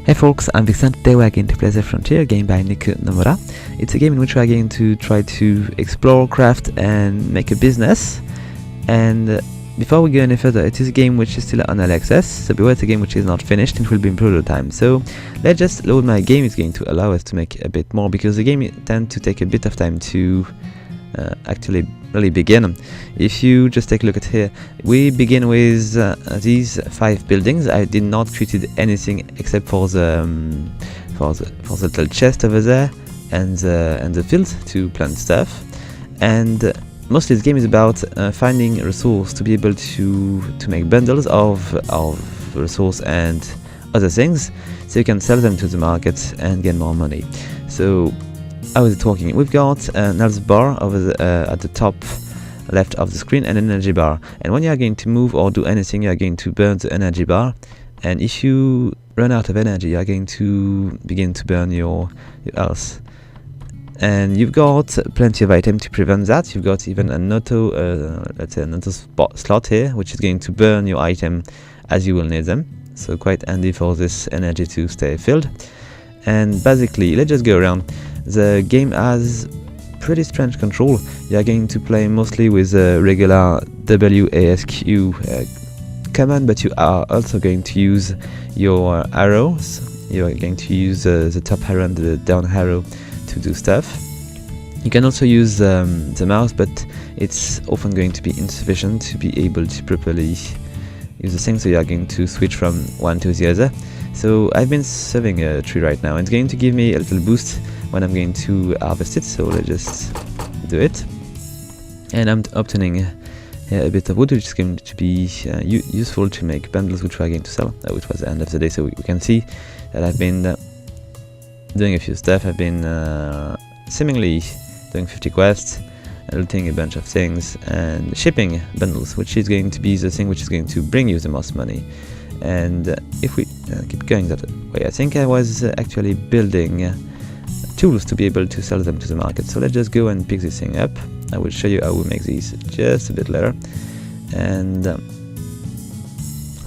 Hey folks, I'm Vixen. Today we are going to play The Frontier, a game by Niku Nomura. It's a game in which we are going to try to explore, craft and make a business. And before we go any further, it is a game which is still on early access, so beware it's a game which is not finished, it will be in prototype. So let's just load my game. It's going to allow us to make a bit more, because the game tends to take a bit of time to actually really begin. If you just take a look at here, we begin with these 5 buildings. I did not create anything except for the little chest over there and the field to plant stuff. And mostly this game is about finding resource to be able to make bundles of resource and other things, so you can sell them to the market and get more money. So how is it working? We've got an health bar over at the top left of the screen and an energy bar, and when you are going to move or do anything, you are going to burn the energy bar, and if you run out of energy, you are going to begin to burn your health. And you've got plenty of items to prevent that. You've got even an auto, let's say an auto slot here, which is going to burn your item as you will need them. So quite handy for this energy to stay filled. And basically, let's just go around. The game has pretty strange control. You are going to play mostly with a regular WASQ command, but you are also going to use your arrows. You are going to use the top arrow and the down arrow to do stuff. You can also use the mouse, but it's often going to be insufficient to be able to properly use the thing, so you are going to switch from one to the other. So I've been serving a tree right now, and it's going to give me a little boost when I'm going to harvest it, so let's just do it. And I'm obtaining a bit of wood, which is going to be useful to make bundles which we are going to sell, which was the end of the day. So we can see that I've been doing a few stuff. I've been seemingly doing 50 quests, looting a bunch of things, and shipping bundles, which is going to be the thing which is going to bring you the most money. And if we keep going that way, I think I was actually building tools to be able to sell them to the market. So let's just go and pick this thing up. I will show you how we make these just a bit later. And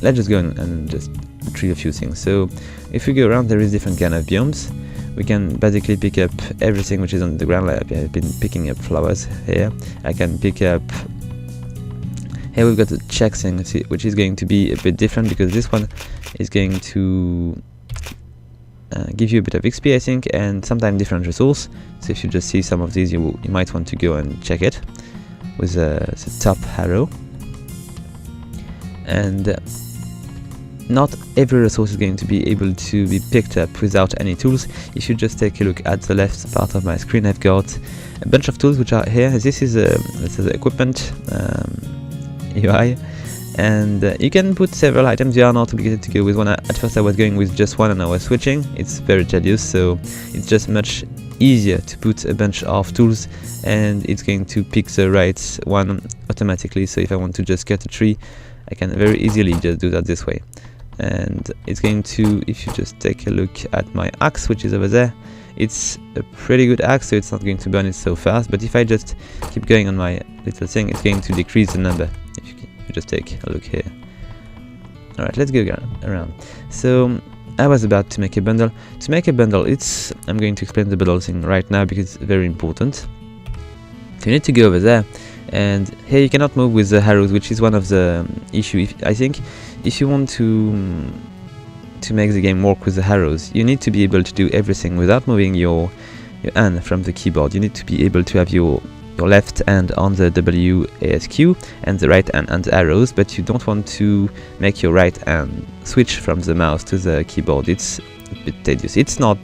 let's just go and just retrieve a few things. So if we go around, there is different kind of biomes. We can basically pick up everything which is on the ground. Like I've been picking up flowers here. I can pick up, here we've got the check thing, which is going to be a bit different, because this one is going to give you a bit of XP, I think, and sometimes different resource. So if you just see some of these, you might want to go and check it with the top arrow. And not every resource is going to be able to be picked up without any tools. If you just take a look at the left part of my screen, I've got a bunch of tools which are here. This is the equipment UI, and you can put several items. You are not obligated to go with one. At first I was going with just one and I was switching. It's very tedious, so it's just much easier to put a bunch of tools, and it's going to pick the right one automatically. So if I want to just cut a tree, I can very easily just do that this way. And it's going to, if you just take a look at my axe, which is over there, it's a pretty good axe, so it's not going to burn it so fast. But if I just keep going on my little thing, it's going to decrease the number. If you just take a look here. Alright, let's go around. So I was about to make a bundle. To make a bundle, I'm going to explain the bundle thing right now because it's very important. So you need to go over there, and here you cannot move with the arrows, which is one of the issues. I think if you want to make the game work with the arrows, you need to be able to do everything without moving your hand from the keyboard. You need to be able to have your left hand on the WASQ and the right hand on the arrows, but you don't want to make your right hand switch from the mouse to the keyboard. It's a bit tedious. It's not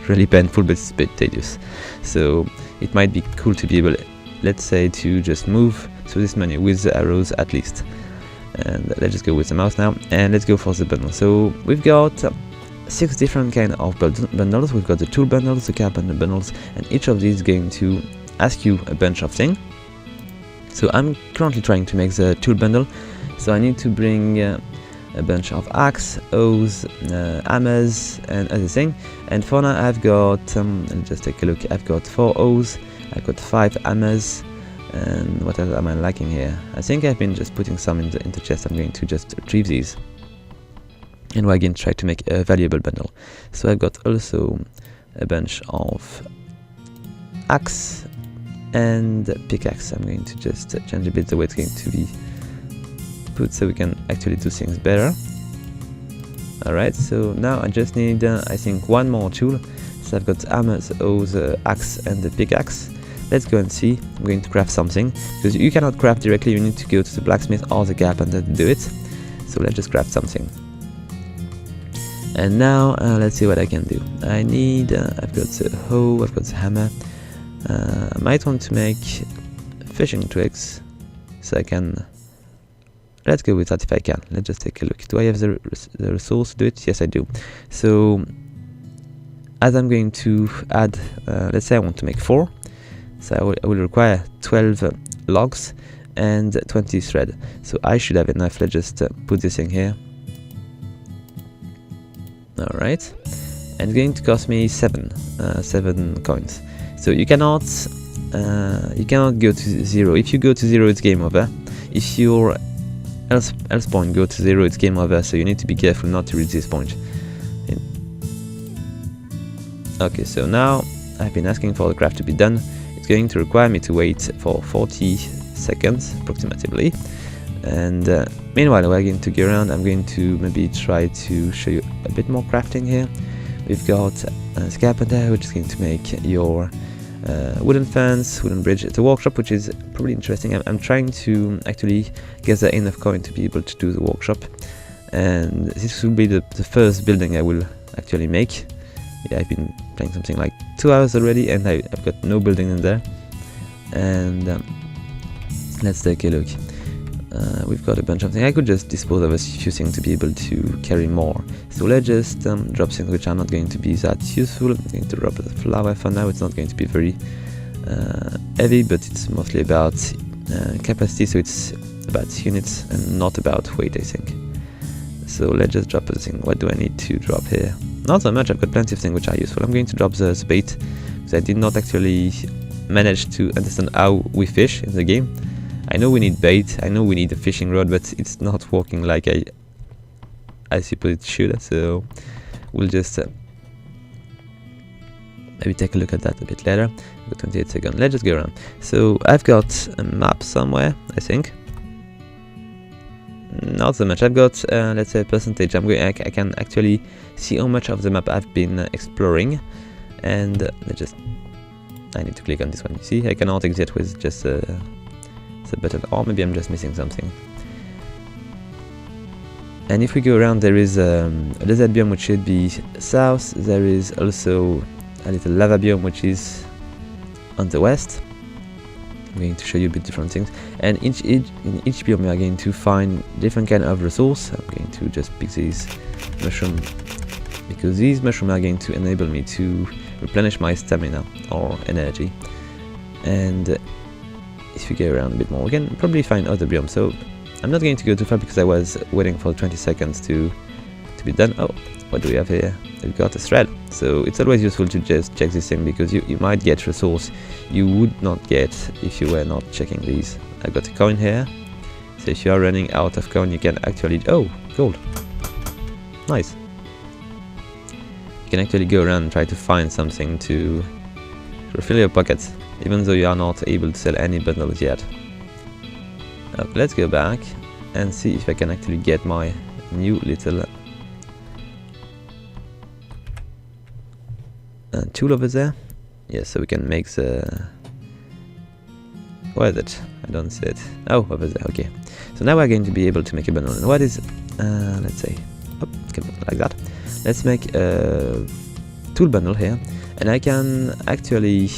really painful, but it's a bit tedious. So it might be cool to be able, let's say, to just move through this menu with the arrows at least. And let's just go with the mouse now, and let's go for the bundle. So we've got 6 different kind of bundles. We've got the tool bundles, the carbon bundles, and each of these is going to ask you a bunch of things. So I'm currently trying to make the tool bundle, so I need to bring a bunch of axe, hoes, hammers, and other thing. And for now I've got, let's just take a look, I've got 4 hoes, I've got 5 hammers, and what else am I lacking here? I think I've been just putting some in the chest. I'm going to just retrieve these. and we're going to try to make a valuable bundle. So I've got also a bunch of axe and pickaxe. I'm going to just change a bit the way it's going to be put so we can actually do things better. Alright, so now I just need I think one more tool. So I've got the hammer, the hoe, the axe and the pickaxe. Let's go and see. I'm going to craft something, because you cannot craft directly, you need to go to the blacksmith or the carpenter to do it. So let's just craft something. And now let's see what I can do. I need, I've got the hoe, I've got the hammer. I might want to make fishing twigs, so I can, let's go with that if I can. Let's just take a look. Do I have the resource to do it? Yes, I do. So as I'm going to add, let's say I want to make 4, so I will require 12 logs and 20 thread. So I should have enough. Let's just put this in here. Alright, and it's going to cost me 7 coins. So you cannot go to 0. If you go to 0, it's game over. If your else point go to 0, it's game over. So you need to be careful not to reach this point. Okay, so now I've been asking for the craft to be done. It's going to require me to wait for 40 seconds approximately. And meanwhile, we're going to go around. I'm going to maybe try to show you a bit more crafting here. We've got a carpenter, which is going to make your wooden fence, wooden bridge. It's a workshop, which is pretty interesting. I'm trying to actually gather enough coin to be able to do the workshop. And this will be the first building I will actually make. Yeah, I've been playing something like 2 hours already, and I've got no building in there. And let's take a look. We've got a bunch of things. I could just dispose of a few things to be able to carry more. So let's just drop things which are not going to be that useful. I'm going to drop the flour for now. It's not going to be very heavy, but it's mostly about capacity, so it's about units and not about weight, I think. So let's just drop the thing. What do I need to drop here? Not so much. I've got plenty of things which are useful. I'm going to drop the bait, because I did not actually manage to understand how we fish in the game. I know we need bait, I know we need a fishing rod, but it's not working like I suppose it should, so we'll just maybe take a look at that a bit later. I've got 28 seconds, let's just go around. So I've got a map somewhere, I think. Not so much. I've got, let's say, a percentage. I can actually see how much of the map I've been exploring, and let's just, I need to click on this one. You see, I cannot exit with just the button, or maybe I'm just missing something. And if we go around, there is a desert biome which should be south. There is also a little lava biome which is on the west. I'm going to show you a bit different things. And in each biome we are going to find different kind of resource. I'm going to just pick these mushrooms, because these mushrooms are going to enable me to replenish my stamina or energy. And if we go around a bit more, we can probably find other biomes. So I'm not going to go too far because I was waiting for 20 seconds to be done. Oh, what do we have here? We've got a thread. So it's always useful to just check this thing, because you might get resource you would not get if you were not checking these. I've got a coin here. So if you are running out of coin, you can actually, oh, gold. Nice. You can actually go around and try to find something to refill your pockets, even though you are not able to sell any bundles yet. Okay, let's go back and see if I can actually get my new little tool over there. Yes, so we can make the... Where is it? I don't see it. Oh, over there, okay. So now we're going to be able to make a bundle. And what is... let's say... Oh, like that. Let's make a tool bundle here. And I can actually...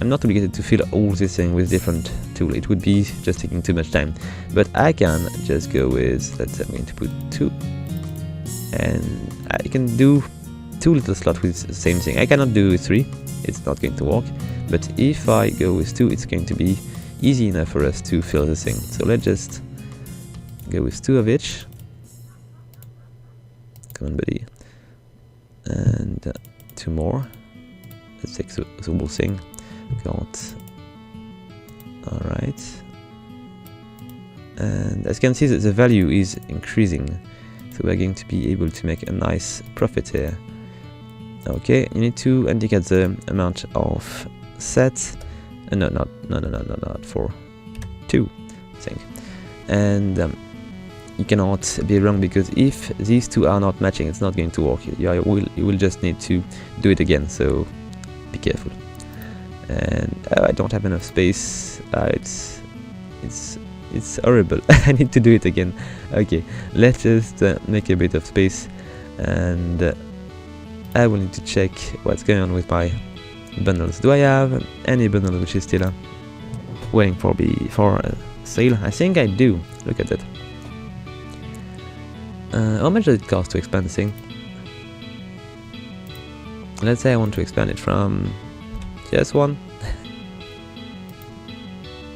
I'm not obligated to fill all this thing with different tools. It would be just taking too much time. But I can just go with... Let's say I'm going to put 2. And I can do 2 little slots with the same thing. I cannot do 3. It's not going to work. But if I go with 2, it's going to be easy enough for us to fill this thing. So let's just go with 2 of each. Come on, buddy. And 2 more. Let's take the whole thing. Got... Alright. And as you can see, the value is increasing. so we're going to be able to make a nice profit here. Okay, you need to indicate the amount of sets. No, not for 2, I think. And you cannot be wrong, because if these two are not matching, it's not going to work. You will just need to do it again, so be careful. And I don't have enough space. It's horrible. I need to do it again. Okay, let's just make a bit of space, and I will need to check what's going on with my bundles. Do I have any bundle which is still waiting for sale? I think I do. Look at that. How much does it cost to expand this thing? Let's say I want to expand it from just 1.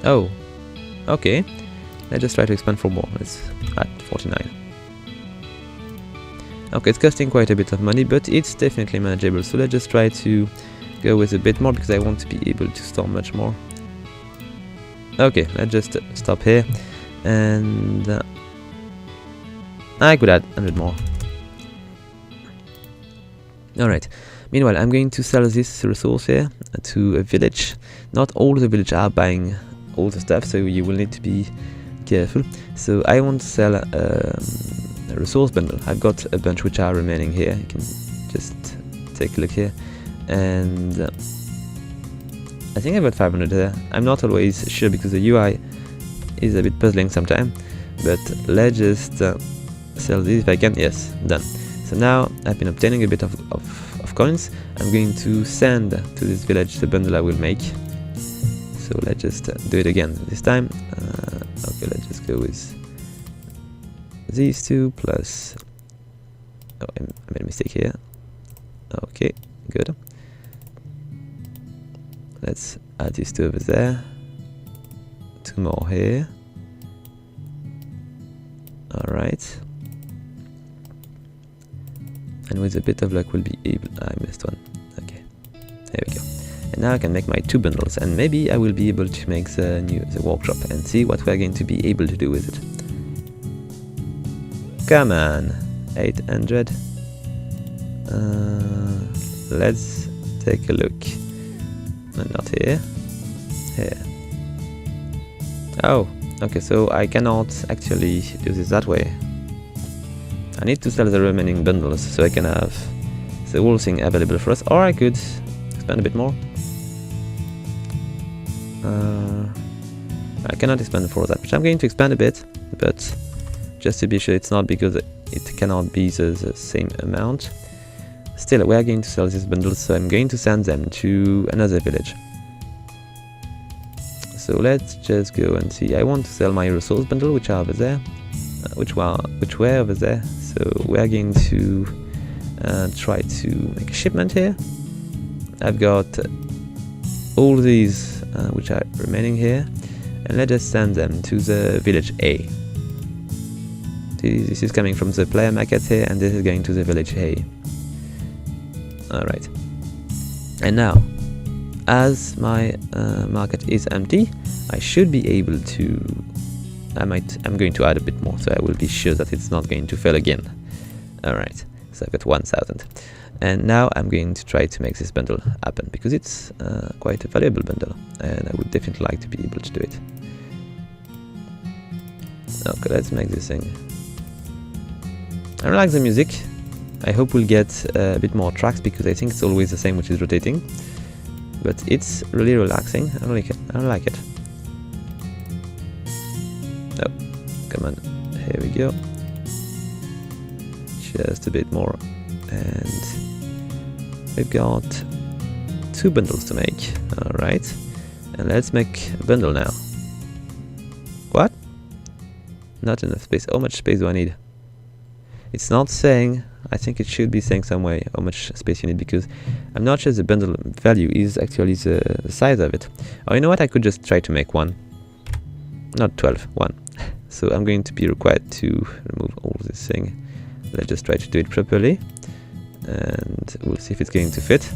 Oh, okay. Let's just try to expand for more. It's at 49. Okay, it's costing quite a bit of money, but it's definitely manageable. So let's just try to go with a bit more, because I want to be able to store much more. Okay, let's just stop here, and I could add 100 more. Alright, meanwhile I'm going to sell this resource here to a village. Not all the village are buying all the stuff, so you will need to be careful. So I want to sell a resource bundle. I've got a bunch which are remaining here. You can just take a look here, and I think I've got 500 there. I'm not always sure because the UI is a bit puzzling sometimes, but let's just sell this if I can. Yes, done. So now I've been obtaining a bit of coins. I'm going to send to this village the bundle I will make. So let's just do it again this time. Okay, let's just go with these two plus... Oh, I made a mistake here. Okay, good. Let's add these two over there. 2 more here. Alright. And with a bit of luck we'll be able... I missed one. Okay, there we go. And now I can make my 2 bundles, and maybe I will be able to make the workshop and see what we're going to be able to do with it. Come on, 800. Let's take a look. Not here. Here. Oh, okay, so I cannot actually do this that way. I need to sell the remaining bundles so I can have the whole thing available for us, or I could expand a bit more. I cannot expand for that, but I'm going to expand a bit, but just to be sure it's not because it cannot be the same amount. Still, we are going to sell these bundles, so I'm going to send them to another village. So let's just go and see. I want to sell my resource bundle, which are over there, which were over there. So we are going to try to make a shipment here. I've got all these which are remaining here, and let's just send them to the village A. This is coming from the player market here, and this is going to the village A. Alright. And now, as my market is empty, I should be able to... I'm going to add a bit more, so I will be sure that it's not going to fail again. Alright, so I've got 1000. And now I'm going to try to make this bundle happen, because it's quite a valuable bundle, and I would definitely like to be able to do it. Okay, let's make this thing. I don't like the music. I hope we'll get a bit more tracks, because I think it's always the same which is rotating. But it's really relaxing. I don't like it. I don't like it. Oh, come on. Here we go. Just a bit more. And we've got 2 bundles to make. Alright. And let's make a bundle now. What? Not enough space. How much space do I need? It's not saying. I think it should be saying some way how much space you need, because I'm not sure the bundle value is actually the size of it. Oh, you know what? I could just try to make 1. Not 12, 1. So I'm going to be required to remove all this thing. Let's just try to do it properly, and we'll see if it's going to fit.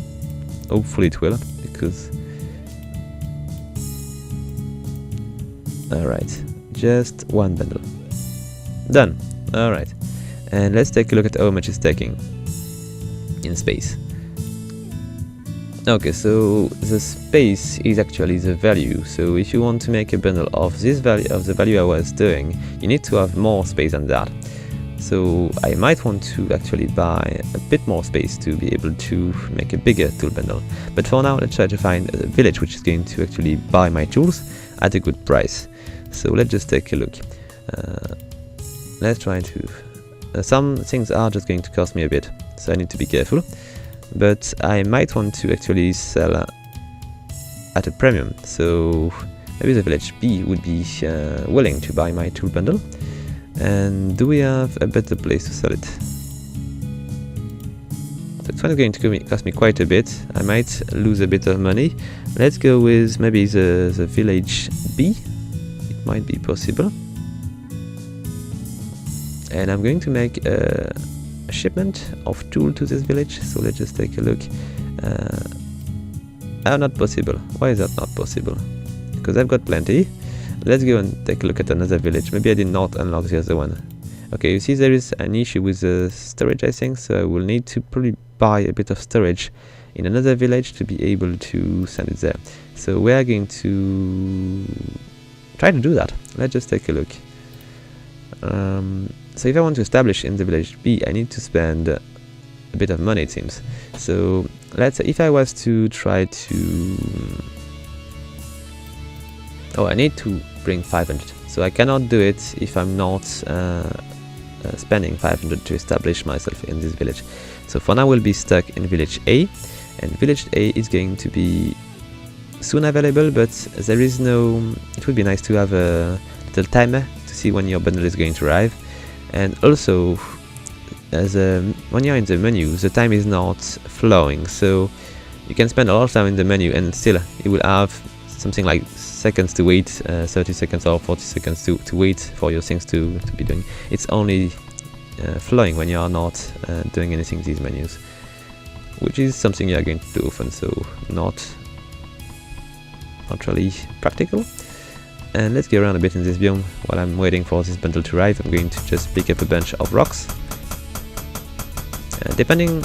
Hopefully it will, because... Alright, just 1 bundle. Done. Alright. and let's take a look at how much it's taking in space. Okay, so the space is actually the value. So if you want to make a bundle of this value, of the value I was doing, you need to have more space than that. So I might want to actually buy a bit more space to be able to make a bigger tool bundle. But for now, let's try to find a village which is going to actually buy my tools at a good price. So let's just take a look. Let's try to... some things are just going to cost me a bit, so I need to be careful. But I might want to actually sell at a premium. So maybe the village B would be willing to buy my tool bundle. And do we have a better place to sell it? So it's going to cost me quite a bit. I might lose a bit of money. Let's go with maybe the village B. It might be possible. And I'm going to make a shipment of tool to this village. So let's just take a look. Not possible. Why is that not possible? Because I've got plenty. Let's go and take a look at another village. Maybe I did not unlock the other one. Okay, you see there is an issue with the storage, I think, so I will need to probably buy a bit of storage in another village to be able to send it there. So we are going to try to do that. Let's just take a look. So if I want to establish in the village B, I need to spend a bit of money, it seems. So let's say if I was to try to... I need to bring 500, so I cannot do it if I'm not spending 500 to establish myself in this village. So for now we'll be stuck in village A, and village A is going to be soon available, but there is no... It would be nice to have a little timer to see when your bundle is going to arrive. And also, when you're in the menu, the time is not flowing, so you can spend a lot of time in the menu and still you will have something like seconds to wait, 30 seconds or 40 seconds to wait for your things to be doing. It's only flowing when you are not doing anything in these menus, which is something you are going to do often, so not really practical. And let's go around a bit in this biome while I'm waiting for this bundle to arrive. I'm going to just pick up a bunch of rocks. Depending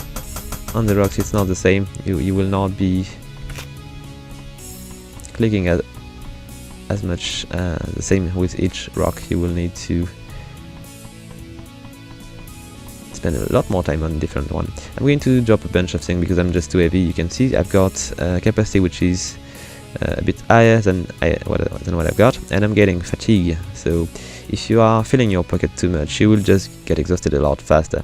on the rocks, it's not the same. You will not be clicking at as much the same with each rock. You will need to spend a lot more time on a different one. I'm going to drop a bunch of things because I'm just too heavy. You can see I've got capacity which is a bit higher than what I've got, and I'm getting fatigue. So if you are filling your pocket too much, you will just get exhausted a lot faster.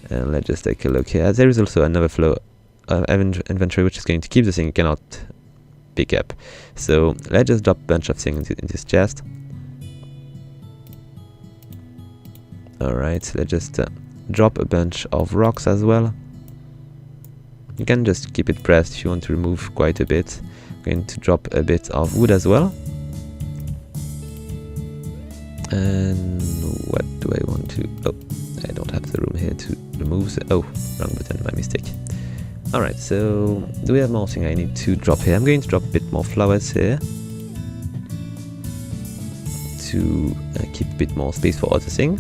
And let's just take a look here. There is also another flow inventory which is going to keep the thing you cannot pick up. So let's just drop a bunch of things in this chest. Alright, let's just drop a bunch of rocks as well. You can just keep it pressed if you want to remove quite a bit. I'm going to drop a bit of wood as well. And what do I want to... Oh, I don't have the room here to remove the... Oh, wrong button, my mistake. Alright, so do we have more thing I need to drop here? I'm going to drop a bit more flowers here to keep a bit more space for other thing.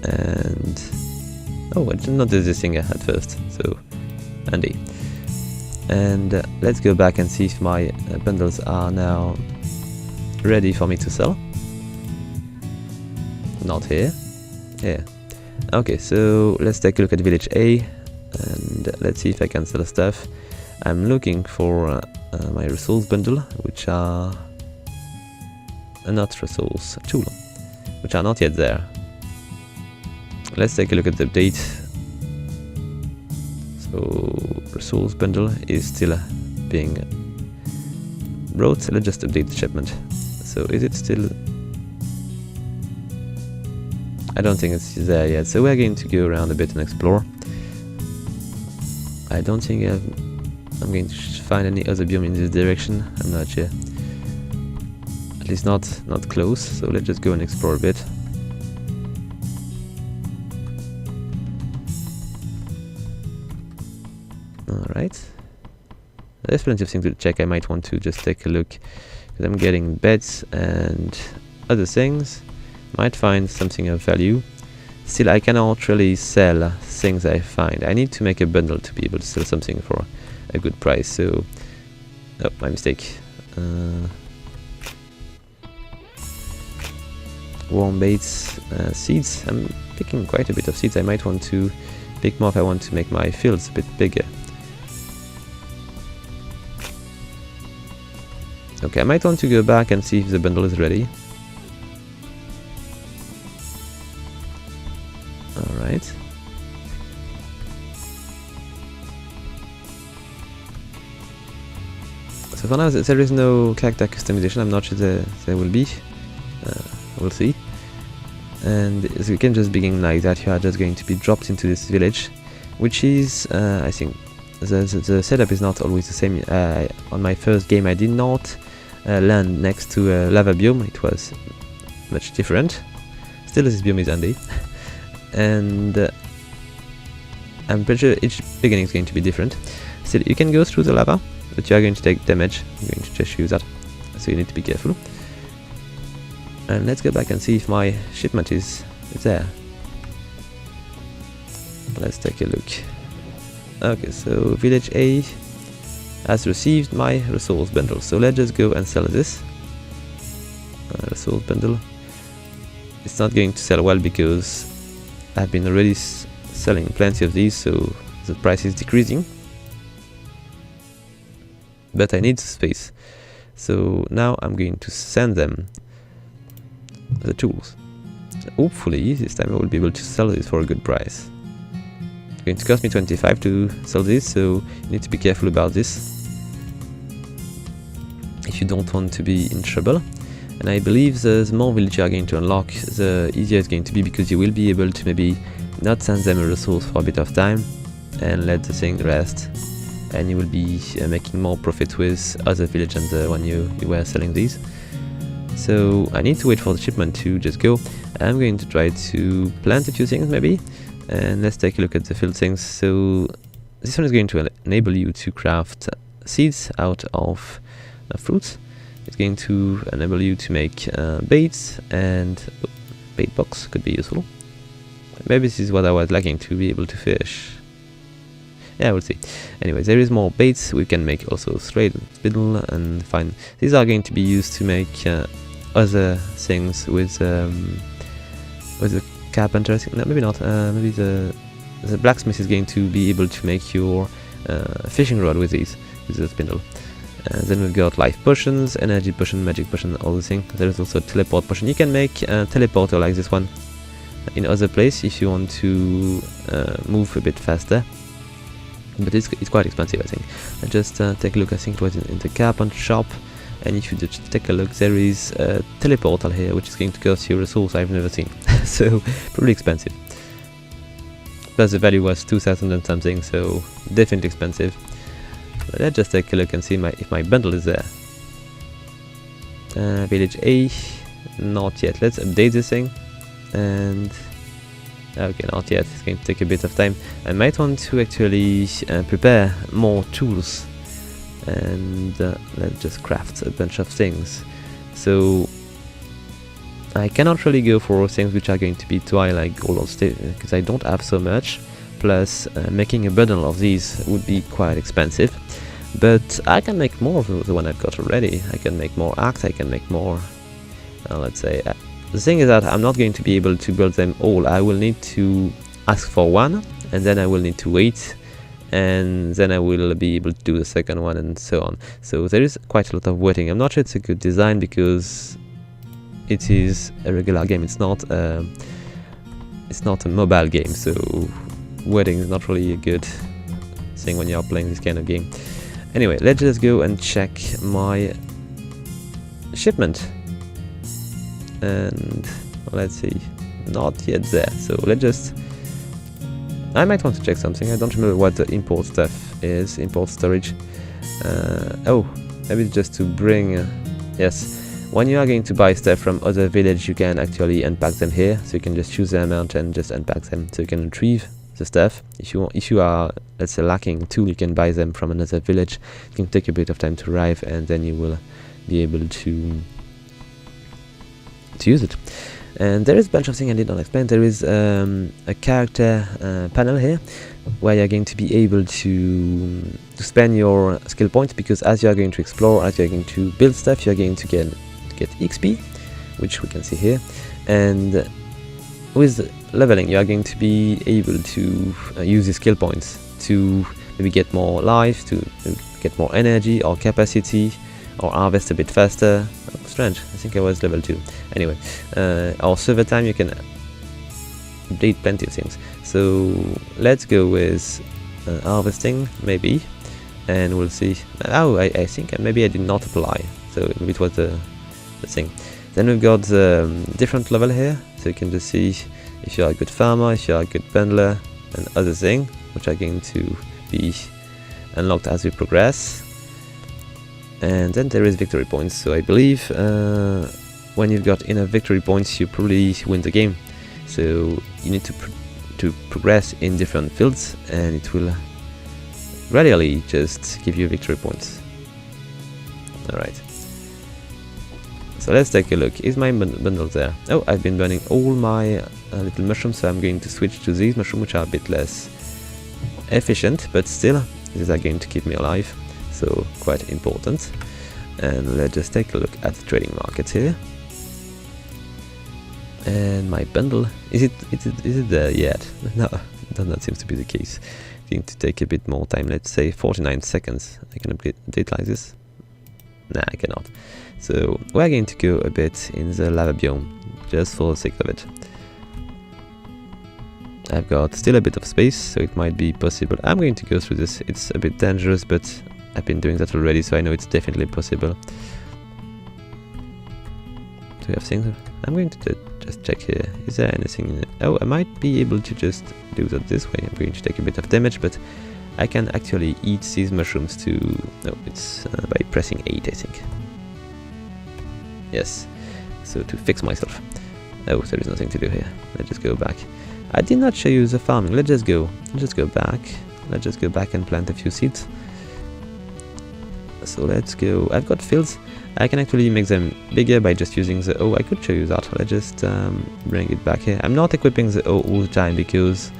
And... oh, I did not do this thing at first, so handy. And let's go back and see if my bundles are now ready for me to sell. Not here. Here. Okay, so let's take a look at village A and let's see if I can sell stuff. I'm looking for my resource bundle, which are not resource tool, which are not yet there. Let's take a look at the update. So resource bundle is still being brought. Let's just update the shipment. So is it still... I don't think it's there yet, so we're going to go around a bit and explore. I don't think I'm going to find any other biome in this direction. I'm not sure. At least not close, so let's just go and explore a bit. Alright. There's plenty of things to check. I might want to just take a look, because I'm getting beds and other things. Might find something of value. Still, I cannot really sell things I find. I need to make a bundle to be able to sell something for a good price. So, oh, my mistake. Warm baits, seeds. I'm picking quite a bit of seeds. I might want to pick more if I want to make my fields a bit bigger. Okay, I might want to go back and see if the bundle is ready. Alright. So for now there is no character customization. I'm not sure there will be. We'll see. And the game just begin like that. You are just going to be dropped into this village, which is, I think, the setup is not always the same. On my first game I did not land next to a lava biome. It was much different. Still, this biome is handy. And I'm pretty sure each beginning is going to be different. Still, you can go through the lava, but you are going to take damage. I'm going to just use that, so you need to be careful. And let's go back and see if my shipment is there. Let's take a look. Okay, so village A has received my resource bundle. So let's just go and sell this resource bundle. It's not going to sell well because I've been already selling plenty of these, so the price is decreasing. But I need space, so now I'm going to send them the tools. So hopefully this time I will be able to sell this for a good price. It's going to cost me 25 to sell this, so you need to be careful about this if you don't want to be in trouble. And I believe the more village you are going to unlock, the easier it's going to be, because you will be able to maybe not send them a resource for a bit of time and let the thing rest, and you will be making more profit with other village than the one you were selling these. So I need to wait for the shipment to just go. I'm going to try to plant a few things maybe, and let's take a look at the field things. So this one is going to enable you to craft seeds out of fruits. It's going to enable you to make baits, and bait box could be useful. Maybe this is what I was lacking, to be able to fish. Yeah, we'll see. Anyway, there is more baits. We can make also thread, spindle, and fine. These are going to be used to make other things with the carpenter. No, maybe not. Maybe the blacksmith is going to be able to make your fishing rod with these, with the spindle. Then we've got life potions, energy potion, magic potion, all the things. There is also teleport potion. You can make a teleporter like this one in other place if you want to move a bit faster. But it's quite expensive, I think. And just take a look. I think it was in the carpenter shop. And if you just take a look, there is a teleporter here, which is going to cost you a resource I've never seen. So probably expensive. Plus the value was 2,000 and something, so definitely expensive. But let's just take a look and see if my bundle is there. Village A, not yet. Let's update this thing. And okay, not yet. It's going to take a bit of time. I might want to actually prepare more tools, and let's just craft a bunch of things. So I cannot really go for things which are going to be too high, like gold or steel, because I don't have so much. Plus making a bundle of these would be quite expensive. But I can make more of the one I've got already. I can make more axe, I can make more, let's say, the thing is that I'm not going to be able to build them all. I will need to ask for one, and then I will need to wait, and then I will be able to do the second one, and so on. So there is quite a lot of waiting. I'm not sure it's a good design because it is a regular game. It's not a mobile game, so waiting is not really a good thing when you're playing this kind of game. Anyway, let's just go and check my shipment. And let's see, not yet there. So let's just, I might want to check something. I don't remember what the import stuff is. Import storage. Oh, maybe it's just to bring, yes, when you are going to buy stuff from other village, you can actually unpack them here. So you can just choose the amount and just unpack them, so you can retrieve the stuff. If you are, let's say, lacking tool, you can buy them from another village. It can take a bit of time to arrive, and then you will be able to use it. And there is a bunch of things I did not explain. There is a character panel here where you're going to be able to spend your skill points, because as you are going to explore, as you're going to build stuff, you're going to get XP, which we can see here. And with leveling, you are going to be able to use the skill points to maybe get more life, to get more energy or capacity, or harvest a bit faster. Oh, strange, I think I was level 2. Anyway, or server time, you can update plenty of things. So let's go with harvesting, maybe, and we'll see. Oh, I think maybe I did not apply, so maybe it was the thing. Then we've got the different level here, so you can just see if you're a good farmer, if you're a good bundler, and other things, which are going to be unlocked as we progress. And then there is victory points, so I believe when you've got enough victory points, you probably win the game. So you need to progress in different fields, and it will gradually just give you victory points. Alright, so let's take a look. Is my bundle there? Oh, I've been burning all my little mushrooms, so I'm going to switch to these mushrooms, which are a bit less efficient, but still these are going to keep me alive, so quite important. And let's just take a look at the trading market here. And my bundle, is it there yet? No, that seems to be the case. It's going to take a bit more time. Let's say 49 seconds. I can update like this. Nah, I cannot. So we're going to go a bit in the lava biome, just for the sake of it. I've got still a bit of space, so it might be possible. I'm going to go through this. It's a bit dangerous, but I've been doing that already, so I know it's definitely possible. Do we have things? I'm going to just check here. Is there anything in it? Oh, I might be able to just do that this way. I'm going to take a bit of damage, but I can actually eat these mushrooms to... No, it's by pressing 8, I think. Yes, so to fix myself. Oh, there is nothing to do here. Let's just go back. I did not show you the farming. Let's just go. Let's just go back. Let's just go back and plant a few seeds. So let's go. I've got fields. I can actually make them bigger by just using the O. I could show you that. Let's just bring it back here. I'm not equipping the O all the time, because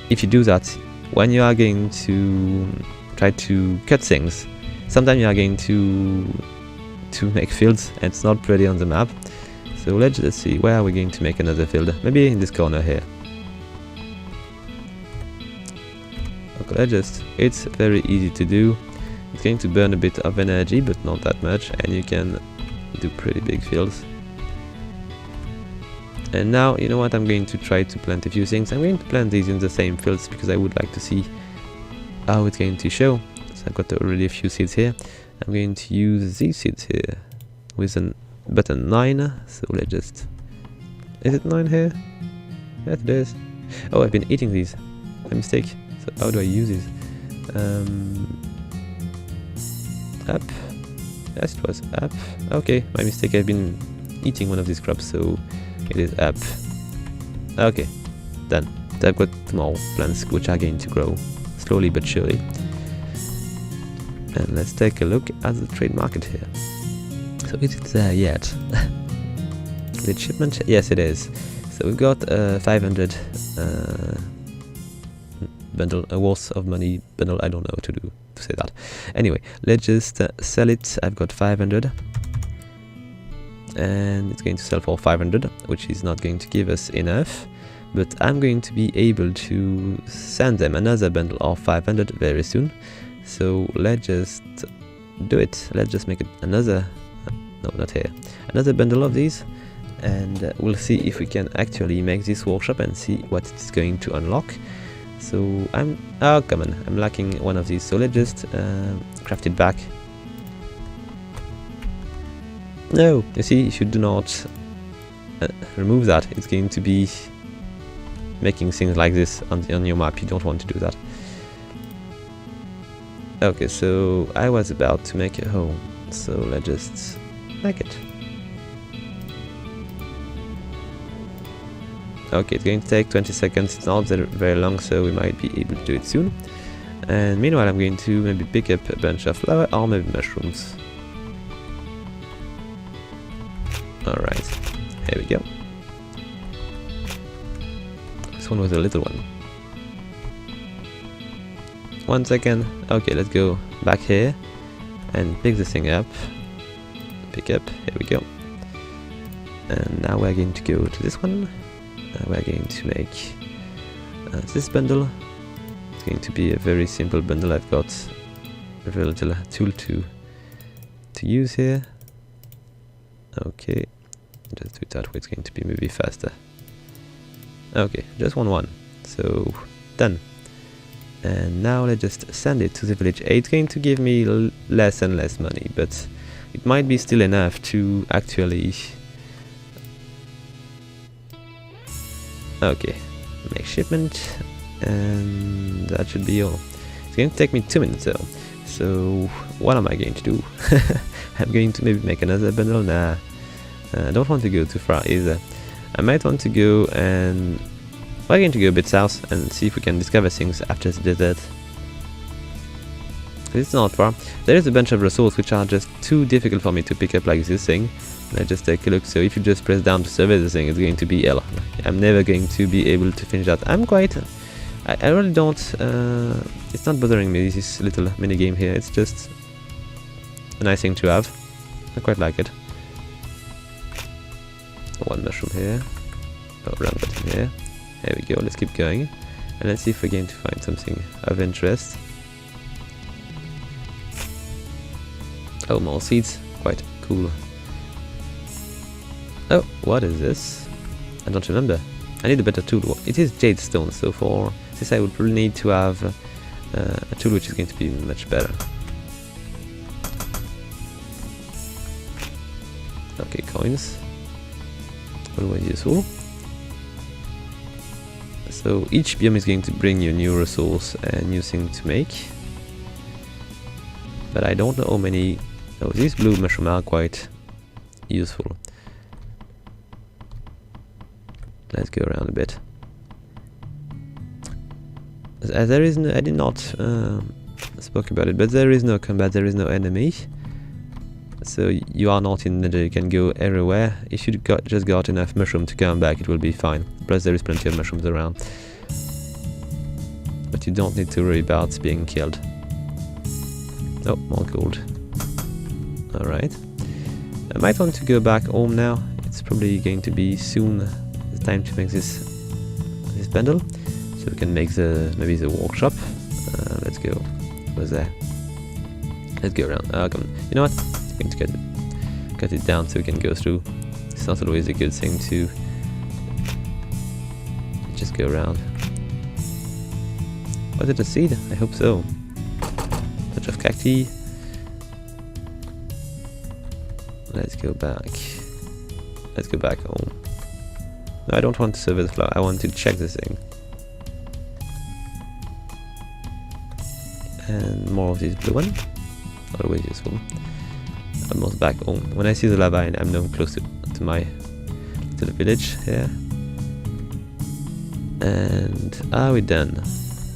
if you do that, when you are going to try to cut things, sometimes you are going to make fields and it's not pretty on the map. So let's just see, where are we going to make another field? Maybe in this corner here. Okay, let's just, it's very easy to do. It's going to burn a bit of energy, but not that much, and you can do pretty big fields. And now, you know what, I'm going to try to plant a few things. I'm going to plant these in the same fields, because I would like to see how it's going to show. So I've got already a few seeds here. I'm going to use these seeds here with a button 9. So let's just... Is it 9 here? Yes, it is. Oh, I've been eating these. My mistake. So how do I use these? Up. Yes, it was up. Okay, my mistake. I've been eating one of these crops, so it is up. Okay, done. I've got small plants which are going to grow slowly but surely. And let's take a look at the trade market here. So is it there yet? The shipment? Yes, it is. So we've got 500 bundle, a worth of money bundle. I don't know what to say that. Anyway, let's just sell it. I've got 500. And it's going to sell for 500, which is not going to give us enough. But I'm going to be able to send them another bundle of 500 very soon. So let's just do it. Let's just make it another, no, not here, another bundle of these, and we'll see if we can actually make this workshop and see what it's going to unlock. So oh come on, I'm lacking one of these, so let's just craft it back. No, you see, if you do not remove that, it's going to be making things like this on your map. You don't want to do that. Okay, so I was about to make a home, so let's just make it. Okay, it's going to take 20 seconds, it's not very long, so we might be able to do it soon. And meanwhile, I'm going to maybe pick up a bunch of flour or maybe mushrooms. Alright, here we go. one was a little one. 1 second. Okay, let's go back here and pick this thing up. Pick up. Here we go. And now we're going to go to this one. We're going to make this bundle. It's going to be a very simple bundle. I've got a very little tool to use here. Okay, just do it that way. It's going to be maybe faster. Okay, just one. So done. And now let's just send it to the village. It's going to give me less and less money, but it might be still enough to actually. Okay, make shipment, and that should be all. It's going to take me 2 minutes though. So what am I going to do? I'm going to maybe make another bundle. Nah, I don't want to go too far either. I might want to go and we're going to go a bit south and see if we can discover things after the desert. It's not far. There is a bunch of resources which are just too difficult for me to pick up, like this thing. Let's just take a look. So if you just press down to survey the thing, it's going to be hell. I'm never going to be able to finish that. I'm quite... I really don't... it's not bothering me, this little mini game here. It's just a nice thing to have. I quite like it. One mushroom here. Oh, wrong button here. There we go, let's keep going. And let's see if we're going to find something of interest. Oh, more seeds. Quite cool. Oh, what is this? I don't remember. I need a better tool. It is jade stone, so for this I would probably need to have a tool which is going to be much better. Okay, coins. Always useful. So each biome is going to bring you a new resource and new thing to make. But I don't know how many... Oh, these blue mushrooms are quite useful. Let's go around a bit. There is no... I did not spoke about it, but there is no combat, there is no enemy. So you are not in danger, you can go everywhere. If you just got enough mushroom to come back, it will be fine. Plus there is plenty of mushrooms around. But you don't need to worry about being killed. Oh, more gold. Alright. I might want to go back home now. It's probably going to be soon the time to make this bundle. So we can make maybe the workshop. Let's go. What's there? Let's go around. Come on. You know what? I'm going to cut it down so we can go through. It's not always a good thing to just go around. Was it a seed? I hope so. Bunch of cacti. Let's go back. Let's go back home. No, I don't want to survey the flower. I want to check this thing. And more of this blue one. Always useful. Almost back home. When I see the lava, I'm now close to my little village here. And are we done?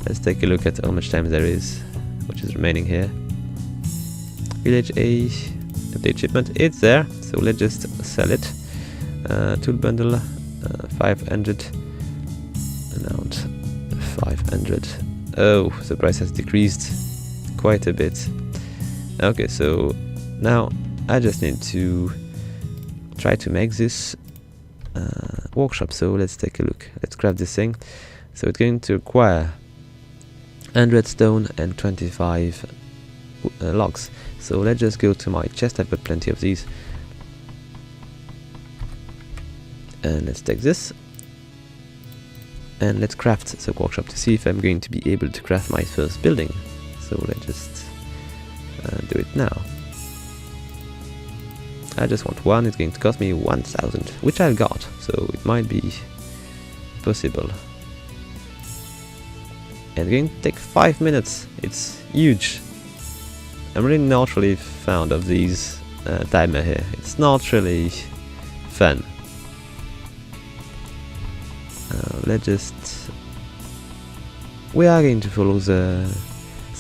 Let's take a look at how much time there is, which is remaining here. Village A, update shipment, it's there, so let's just sell it. Tool bundle, 500, amount 500. Oh, the price has decreased quite a bit. Okay, so now I just need to try to make this workshop. So let's take a look. Let's grab this thing. So it's going to require 100 stone and 25 logs. So let's just go to my chest. I've got plenty of these. And let's take this. And let's craft the workshop to see if I'm going to be able to craft my first building. So let's just do it now. I just want one. It's going to cost me 1,000, which I've got, so it might be possible. And it's going to take 5 minutes. It's huge. I'm really not really fond of these timer here. It's not really fun. Let's just... We are going to follow the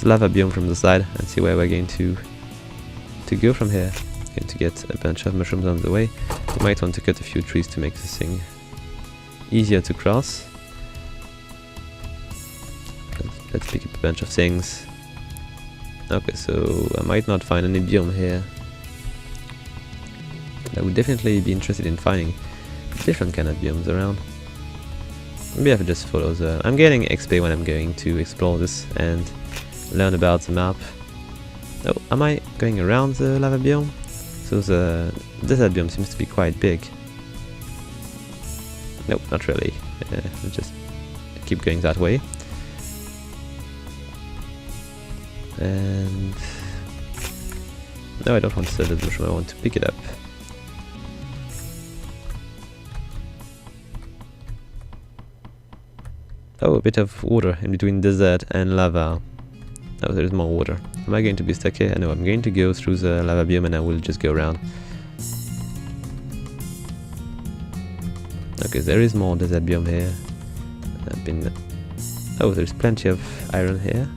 lava biome from the side and see where we're going to go from here. Going to get a bunch of mushrooms on the way. We might want to cut a few trees to make this thing easier to cross. let's pick up a bunch of things. Okay, so I might not find any biome here. I would definitely be interested in finding different kind of biomes around. Maybe I could just follow the... I'm getting XP when I'm going to explore this and learn about the map. Oh, am I going around the lava biome? So the desert biome seems to be quite big. Nope, not really. Let's just keep going that way. And... no, I don't want to sell the mushroom, I want to pick it up. Oh, a bit of water in between desert and lava. Oh, there is more water. Am I going to be stuck here? No, I'm going to go through the lava biome and I will just go around. Okay, there is more desert biome here. I've been... oh, there's plenty of iron here.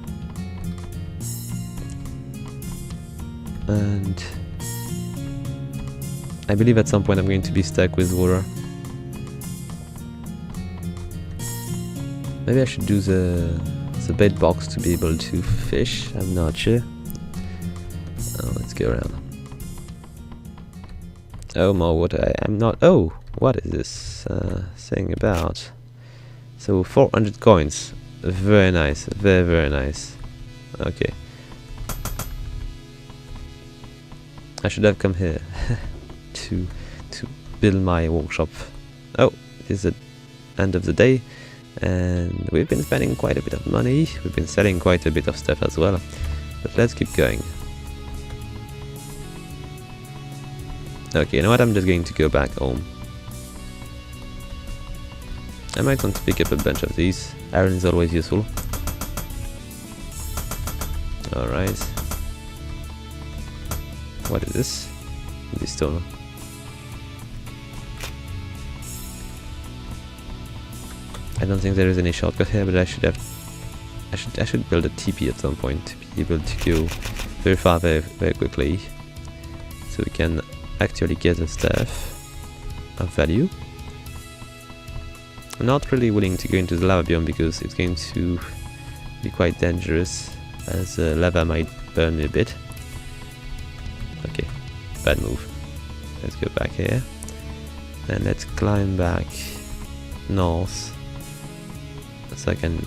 And... I believe at some point I'm going to be stuck with water. Maybe I should do the bait box to be able to fish. I'm not sure. Oh, let's go around. Oh, more water. I'm not... oh, what is this thing about? So 400 coins. Very nice. Very, very nice. Okay. I should have come here to build my workshop. Oh, it is the end of the day. And we've been spending quite a bit of money, we've been selling quite a bit of stuff as well, but let's keep going. Okay, you know what, I'm just going to go back home. I might want to pick up a bunch of these, iron is always useful. Alright. What is this? This stone. I don't think there is any shortcut here, but I should build a TP at some point to be able to go very far very, very quickly, so we can actually get the stuff of value. I'm not really willing to go into the lava biome because it's going to be quite dangerous, as lava might burn me a bit. Okay, bad move. Let's go back here and let's climb back north, so I can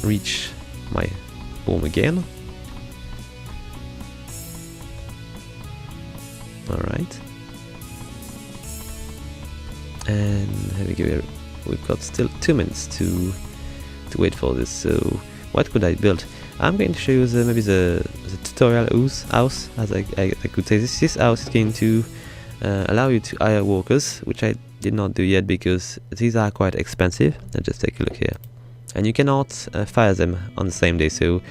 reach my home again. Alright. And here we go. We've got still 2 minutes to wait for this, so what could I build? I'm going to show you maybe the tutorial house, as I could say. This house is going to allow you to hire workers, which I did not do yet because these are quite expensive. Let's just take a look here. And you cannot fire them on the same day, so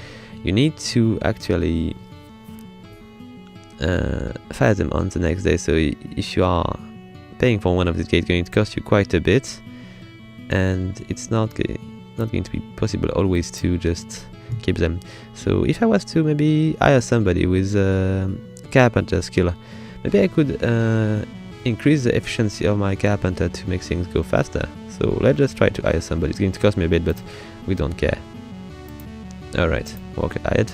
you need to actually fire them on the next day. So if you are paying for one of these gates, it's going to cost you quite a bit, and it's not going to be possible always to just keep them. So if I was to maybe hire somebody with carpenter skill, maybe I could increase the efficiency of my carpenter to make things go faster. So let's just try to hire somebody. It's going to cost me a bit, but we don't care. Alright, worker hired.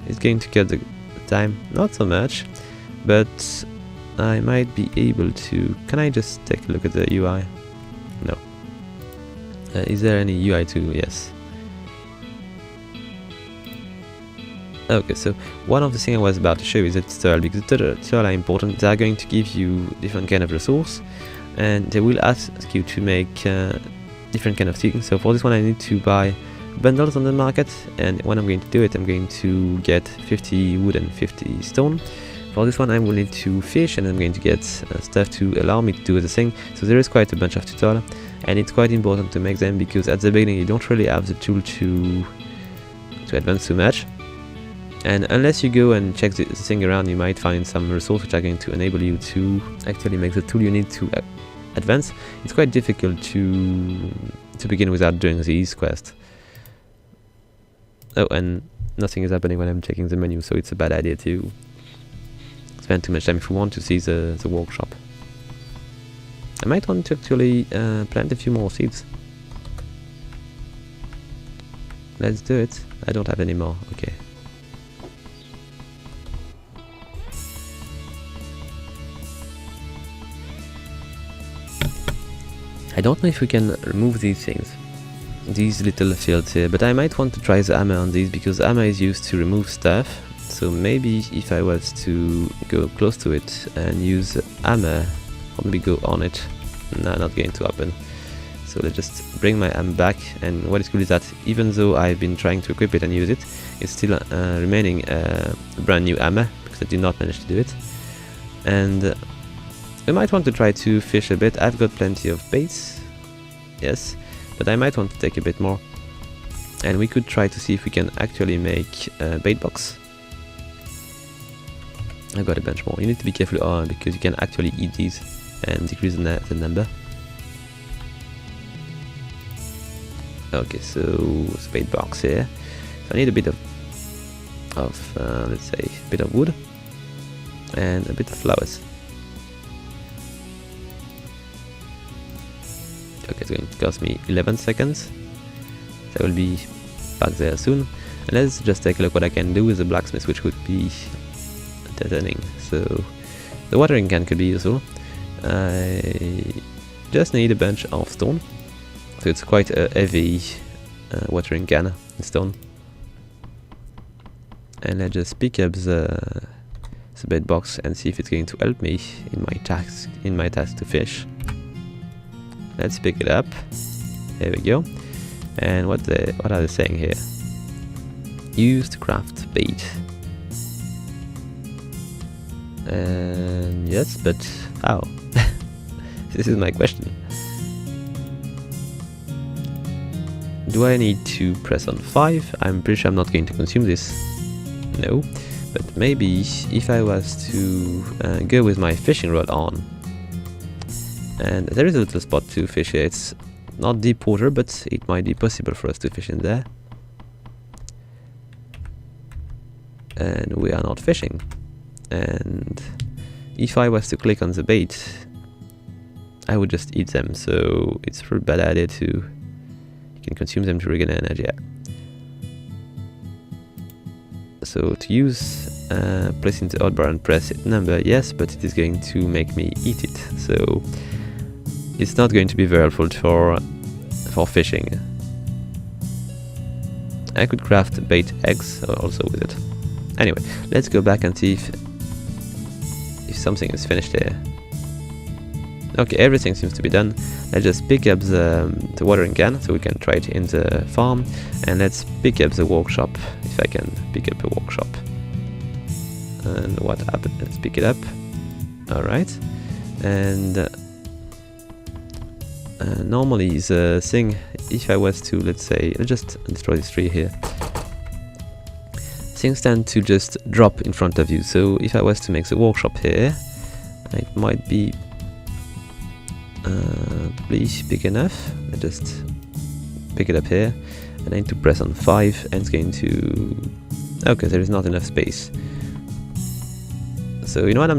It's going to cut the time, not so much, but I might be able to... Can I just take a look at the UI? No. Is there any UI too? Yes. Okay, so one of the things I was about to show you is the tutorial, because the tutorial are important. They are going to give you different kind of resource, and they will ask you to make different kind of things. So for this one I need to buy bundles on the market, and when I'm going to do it, I'm going to get 50 wood and 50 stone. For this one I will need to fish, and I'm going to get stuff to allow me to do the thing. So there is quite a bunch of tutorial, and it's quite important to make them, because at the beginning you don't really have the tool to advance too much. And unless you go and check the thing around, you might find some resources which are going to enable you to actually make the tool you need to advance. It's quite difficult to begin without doing these quests. Oh, and nothing is happening when I'm checking the menu, so it's a bad idea to spend too much time if you want to see the workshop. I might want to actually plant a few more seeds. Let's do it. I don't have any more. Okay. I don't know if we can remove these things, these little fields here, but I might want to try the hammer on these because hammer is used to remove stuff. So maybe if I was to go close to it and use hammer, or maybe go on it, nah, not going to happen. So let's just bring my hammer back, and what is cool is that even though I've been trying to equip it and use it, it's still remaining a brand new hammer because I did not manage to do it. And we might want to try to fish a bit. I've got plenty of baits, yes, but I might want to take a bit more. And we could try to see if we can actually make a bait box. I've got a bunch more. You need to be careful because you can actually eat these and decrease the number. Okay, so bait box here. So I need a bit of let's say a bit of wood and a bit of flowers. Okay, it's going to cost me 11 seconds. So I will be back there soon. And let's just take a look what I can do with the blacksmith, which would be entertaining. So the watering can could be useful. I just need a bunch of stone. So it's quite a heavy watering can in stone. And let's just pick up the bait box and see if it's going to help me in my task to fish. Let's pick it up. There we go. And what are they saying here? Use to craft bait. And yes, but how? This is my question. Do I need to press on 5? I'm pretty sure I'm not going to consume this. No. But maybe if I was to go with my fishing rod on. And there is a little spot to fish here. It's not deep water, but it might be possible for us to fish in there. And we are not fishing. And if I was to click on the bait, I would just eat them. So it's a pretty bad idea to... You can consume them to regain energy. So to use place into hotbar and press it number, yes, but it is going to make me eat it. So it's not going to be very helpful for fishing. I could craft bait eggs also with it. Anyway, let's go back and see if something is finished here. Okay, everything seems to be done. Let's just pick up the watering can so we can try it in the farm, and let's pick up the workshop if I can pick up a workshop. And what happened? Let's pick it up. Alright, and normally the thing, if I was to, let's say, let's just destroy this tree here, things tend to just drop in front of you. So if I was to make the workshop here, it might be please big enough. I just pick it up here, and I need to press on 5, and it's going to... Okay, there is not enough space. So you know what,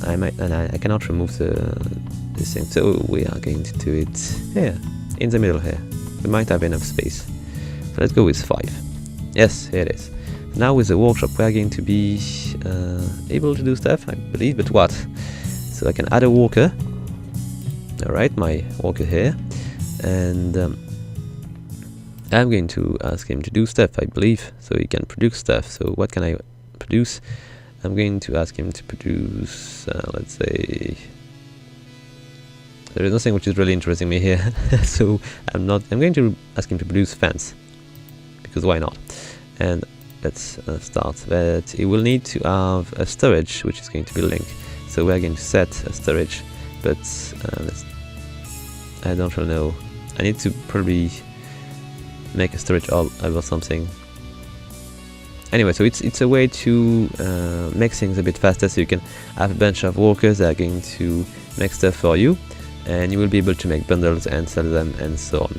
I cannot remove this thing, so we are going to do it here, in the middle here. We might have enough space. So let's go with 5. Yes, here it is. Now with the workshop we are going to be able to do stuff, I believe, but what? So I can add a worker. Alright, my worker here, and I'm going to ask him to do stuff, I believe, so he can produce stuff. So what can I produce? I'm going to ask him to produce, let's say, there is nothing which is really interesting me here, so I'm going to ask him to produce fence, because why not? And let's start, but he will need to have a storage which is going to be linked, so we're going to set a storage, but I don't really know. I need to probably make a storage or something. Anyway, so it's a way to make things a bit faster, so you can have a bunch of workers that are going to make stuff for you, and you will be able to make bundles and sell them and so on.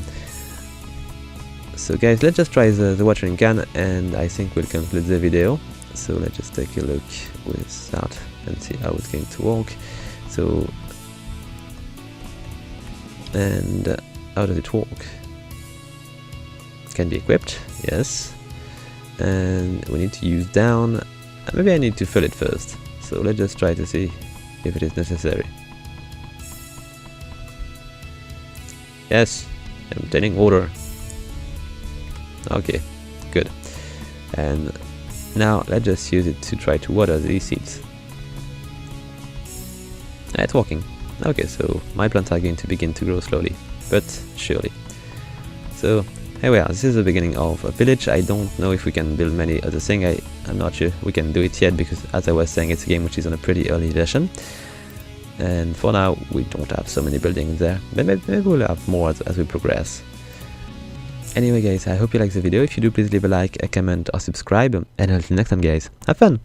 So guys, let's just try the watering can, and I think we'll conclude the video. So let's just take a look with that and see how it's going to work. So, and how does it work? can be equipped, yes. And we need to use down. Maybe I need to fill it first. So let's just try to see if it is necessary. Yes, I'm obtaining water. Okay, good. And now let's just use it to try to water these seeds. It's working. Okay, so my plants are going to begin to grow slowly, but surely. So here we are. This is the beginning of a village. I don't know if we can build many other things. I'm not sure we can do it yet because, as I was saying, it's a game which is on a pretty early version. And for now, we don't have so many buildings there. But maybe we'll have more as we progress. Anyway, guys, I hope you liked the video. If you do, please leave a like, a comment, or subscribe. And until next time, guys, have fun!